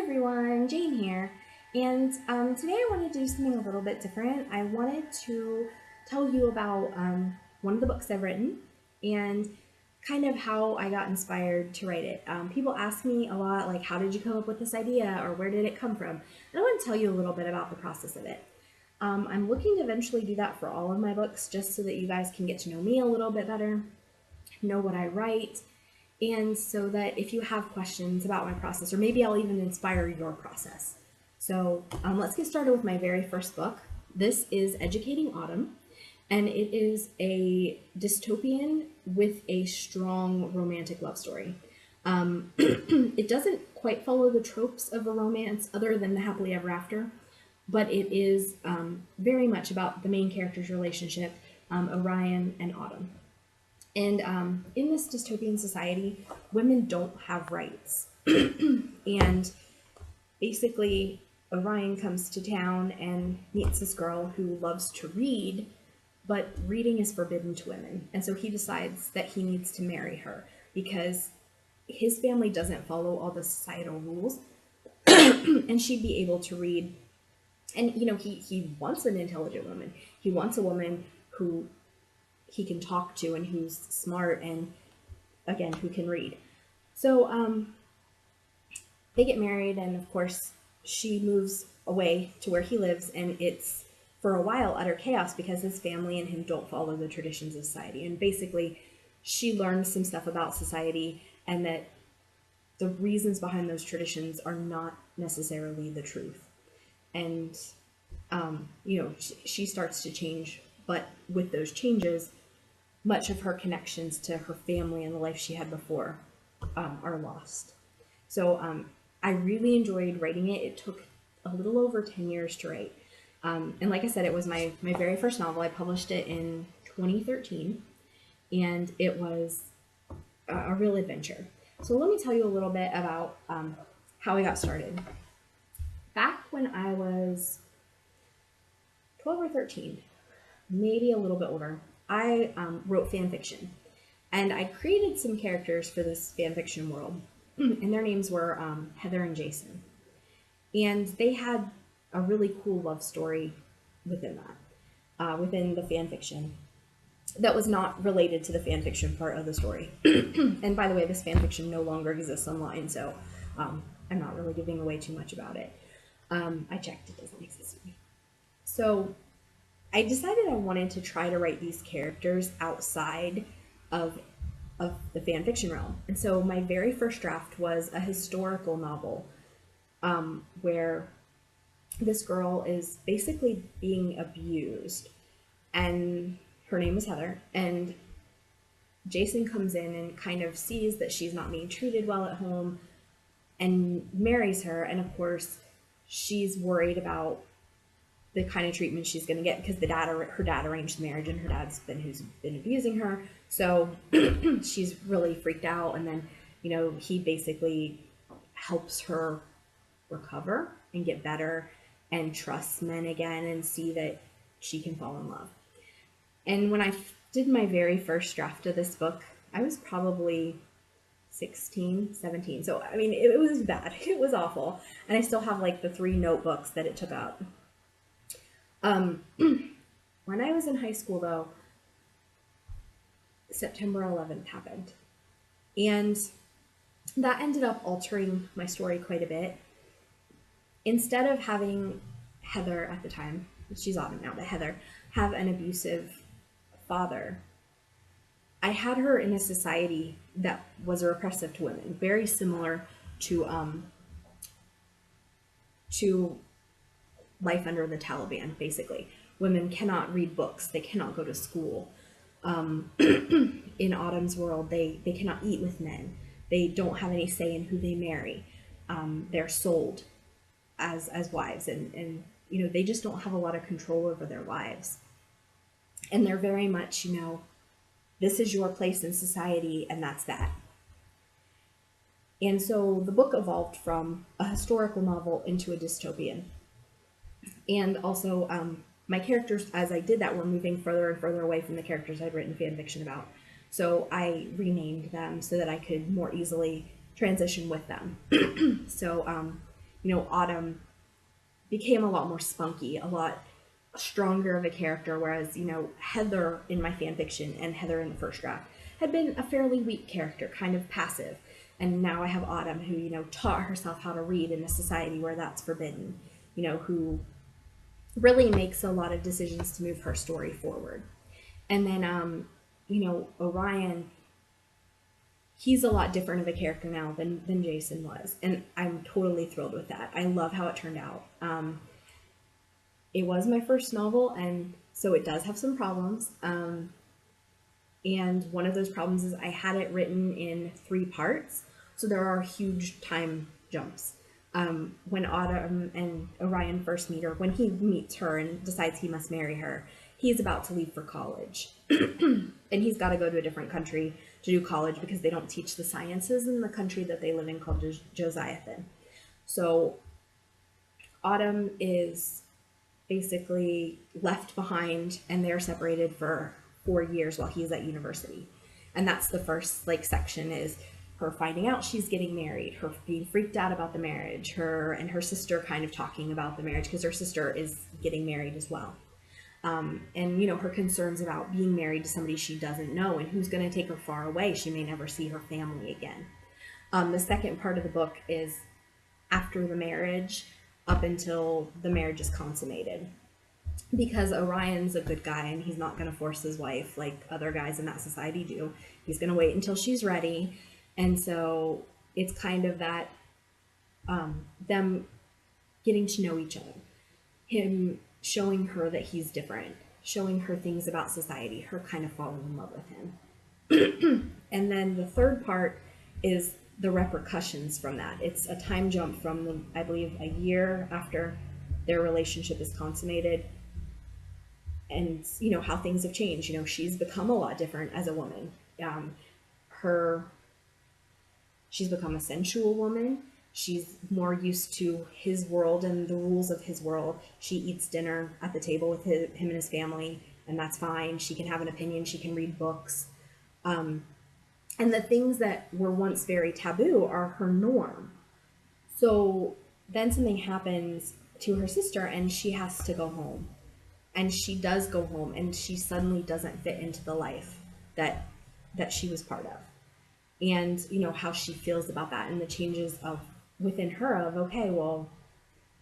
everyone, Jane here. And today I wanted to do something a little bit different. I wanted to tell you about one of the books I've written and kind of how I got inspired to write it. People ask me a lot, like, how did you come up with this idea or where did it come from? And I want to tell you a little bit about the process of it. I'm looking to eventually do that for all of my books just so that you guys can get to know me a little bit better, know what I write, and so that if you have questions about my process, or maybe I'll even inspire your process. So let's get started with my very first book. This is Educating Autumn, and it is a dystopian with a strong romantic love story. It doesn't quite follow the tropes of a romance other than the happily ever after, but it is very much about the main character's relationship, Orion and Autumn. And in this dystopian society, women don't have rights. And basically, Orion comes to town and meets this girl who loves to read, but reading is forbidden to women. And so he decides that he needs to marry her because his family doesn't follow all the societal rules, and she'd be able to read. And, you know, he wants an intelligent woman. He wants a woman who he can talk to and who's smart and, again, who can read. So they get married, and of course she moves away to where he lives, and it's for a while utter chaos because his family and him don't follow the traditions of society. And basically she learns some stuff about society and that the reasons behind those traditions are not necessarily the truth. And she starts to change, but with those changes, much of her connections to her family and the life she had before are lost. So I really enjoyed writing it. It took a little over 10 years to write. And like I said, it was my very first novel. I published it in 2013, and it was a real adventure. So let me tell you a little bit about how I got started. Back when I was 12 or 13, maybe a little bit older, I wrote fan fiction, and I created some characters for this fan fiction world, and their names were Heather and Jason, and they had a really cool love story within that, within the fan fiction that was not related to the fan fiction part of the story. And by the way, this fan fiction no longer exists online, so I'm not really giving away too much about it. I checked, it doesn't exist. So I decided I wanted to try to write these characters outside of the fan fiction realm. And so my very first draft was a historical novel where this girl is basically being abused, and her name is Heather, and Jason comes in and kind of sees that she's not being treated well at home and marries her. And of course, she's worried about the kind of treatment she's going to get because her dad arranged the marriage, and her dad's been who's been abusing her. So she's really freaked out. And then, he basically helps her recover and get better and trust men again and see that she can fall in love. And when I did my very first draft of this book, I was probably 16, 17. So, I mean, it was bad. It was awful. And I still have like the 3 notebooks that it took out. When I was in high school, though, September 11th happened. And that ended up altering my story quite a bit. Instead of having Heather at the time, she's Autumn now, but Heather, have an abusive father, I had her in a society that was repressive to women, very similar to life under the Taliban, basically. Women cannot read books, they cannot go to school. In Autumn's world, they cannot eat with men. They don't have any say in who they marry. They're sold as wives, and they just don't have a lot of control over their lives. And they're very much, this is your place in society, and that's that. And so the book evolved from a historical novel into a dystopian. And also, my characters, as I did that, were moving further and further away from the characters I'd written fan fiction about. So I renamed them so that I could more easily transition with them. So, Autumn became a lot more spunky, a lot stronger of a character, whereas, Heather in my fan fiction and Heather in the first draft had been a fairly weak character, kind of passive. And now I have Autumn, who, taught herself how to read in a society where that's forbidden, who really makes a lot of decisions to move her story forward. And then, Orion, he's a lot different of a character now than Jason was. And I'm totally thrilled with that. I love how it turned out. It was my first novel, and so it does have some problems. And one of those problems is I had it written in 3 parts, so there are huge time jumps. When Autumn and Orion first meet, or when he meets her and decides he must marry her, he's about to leave for college. And he's got to go to a different country to do college because they don't teach the sciences in the country that they live in called Josiathan. So Autumn is basically left behind, and they're separated for 4 years while he's at university. And that's the first section, is her finding out she's getting married, her being freaked out about the marriage, her and her sister kind of talking about the marriage because her sister is getting married as well. And her concerns about being married to somebody she doesn't know and who's going to take her far away. She may never see her family again. The second part of the book is after the marriage, up until the marriage is consummated, because Orion's a good guy and he's not going to force his wife like other guys in that society do. He's going to wait until she's ready. And so it's kind of that them getting to know each other, him showing her that he's different, showing her things about society, her kind of falling in love with him. And then the third part is the repercussions from that. It's a time jump from, I believe, a year after their relationship is consummated, and how things have changed. She's become a lot different as a woman. She's become a sensual woman. She's more used to his world and the rules of his world. She eats dinner at the table with him and his family, and that's fine. She can have an opinion. She can read books. And the things that were once very taboo are her norm. So then something happens to her sister and she has to go home. And she does go home, and she suddenly doesn't fit into the life that she was part of. And, how she feels about that, and the changes of within her of, okay, well,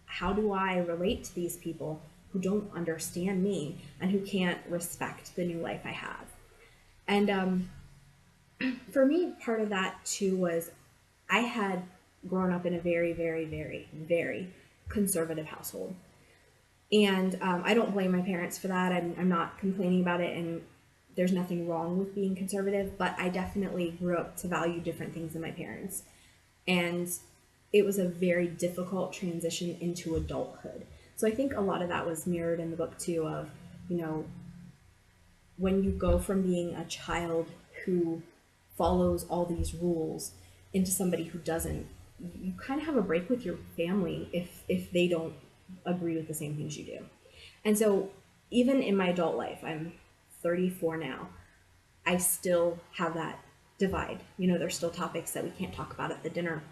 how do I relate to these people who don't understand me and who can't respect the new life I have? And for me, part of that too was I had grown up in a very, very, very, very conservative household. And I don't blame my parents for that. I'm not complaining about it, and there's nothing wrong with being conservative, but I definitely grew up to value different things than my parents. And it was a very difficult transition into adulthood. So I think a lot of that was mirrored in the book too, of, when you go from being a child who follows all these rules into somebody who doesn't, you kind of have a break with your family if they don't agree with the same things you do. And so even in my adult life, I'm 34 now, I still have that divide. There's still topics that we can't talk about at the dinner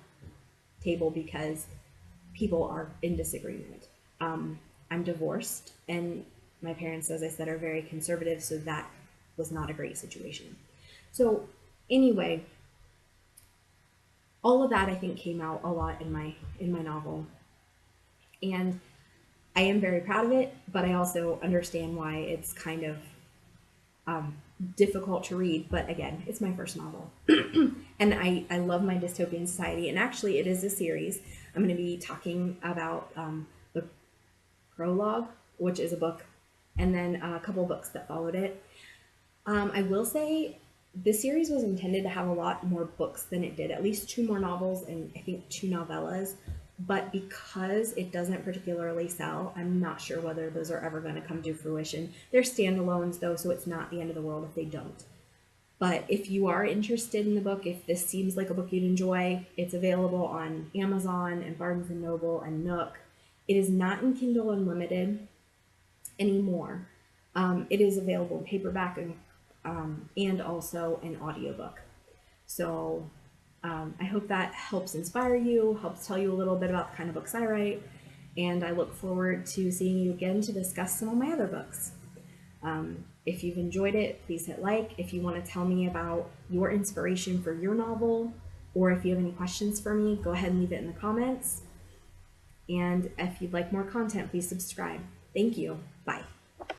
table because people are in disagreement. I'm divorced, and my parents, as I said, are very conservative, so that was not a great situation. So anyway, all of that I think came out a lot in my novel, and I am very proud of it, but I also understand why it's kind of difficult to read. But again, it's my first novel. And I love my dystopian society, and actually it is a series. I'm going to be talking about the prologue, which is a book, and then a couple books that followed it. I will say this series was intended to have a lot more books than it did, at least 2 more novels and I think 2 novellas. But because it doesn't particularly sell, I'm not sure whether those are ever going to come to fruition. They're standalones though, so it's not the end of the world if they don't. But if you are interested in the book, if this seems like a book you'd enjoy, it's available on Amazon and Barnes & Noble and Nook. It is not in Kindle Unlimited anymore. It is available in paperback and also an audiobook. So I hope that helps inspire you, helps tell you a little bit about the kind of books I write, and I look forward to seeing you again to discuss some of my other books. If you've enjoyed it, please hit like. If you want to tell me about your inspiration for your novel, or if you have any questions for me, go ahead and leave it in the comments. And if you'd like more content, please subscribe. Thank you. Bye.